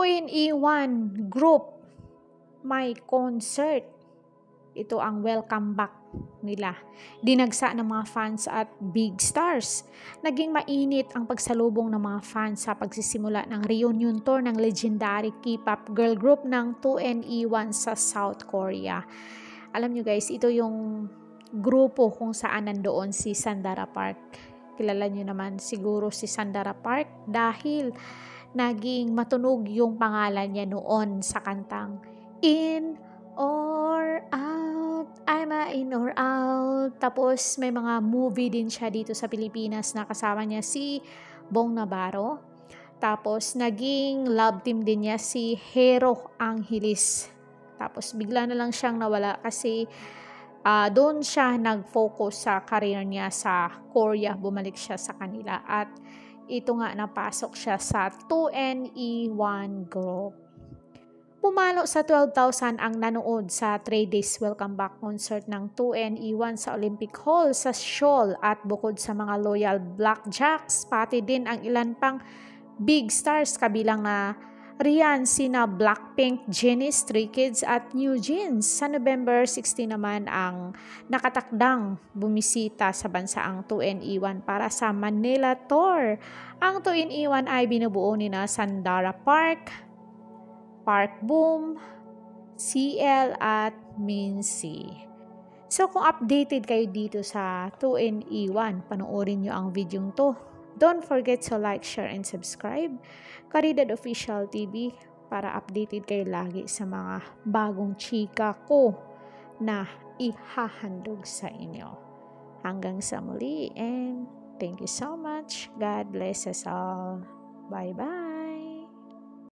2NE1 group may concert. Ito ang welcome back nila. Dinagsa ng mga fans at big stars. Naging mainit ang pagsalubong ng mga fans sa pagsisimula ng reunion tour ng legendary K-pop girl group ng 2NE1 sa South Korea. Alam nyo guys, ito yung grupo kung saan nandoon si Sandara Park. Kilala nyo naman siguro si Sandara Park dahil naging matunog yung pangalan niya noon sa kantang In or Out, I'm a In or Out. Tapos may mga movie din siya dito sa Pilipinas na kasama niya si Bong Navarro. Tapos naging love team din niya si Hero Angeles. Tapos bigla na lang siyang nawala kasi doon siya nag-focus sa career niya sa Korea. Bumalik siya sa kanila at ito nga napasok siya sa 2NE1 group. Pumalo sa 12,000 ang nanood sa 3 days welcome back concert ng 2NE1 sa Olympic Hall sa Seoul at bukod sa mga loyal Blackjacks, pati din ang ilan pang big stars kabilang na riyan sina Blackpink, Jennie, Stray Kids at New Jeans. Sa November 16 naman ang nakatakdang bumisita sa bansaang 2NE1 para sa Manila Tour. Ang 2NE1 ay binubuo ni na Sandara Park, Park Boom, CL at Minzy. So kung updated kayo dito sa 2NE1, panoorin nyo ang video to. Don't forget to like, share, and subscribe. Caridad Official TV para updated kayo lagi sa mga bagong chika ko na ihahandog sa inyo. Hanggang sa muli and thank you so much. God bless us all. Bye-bye.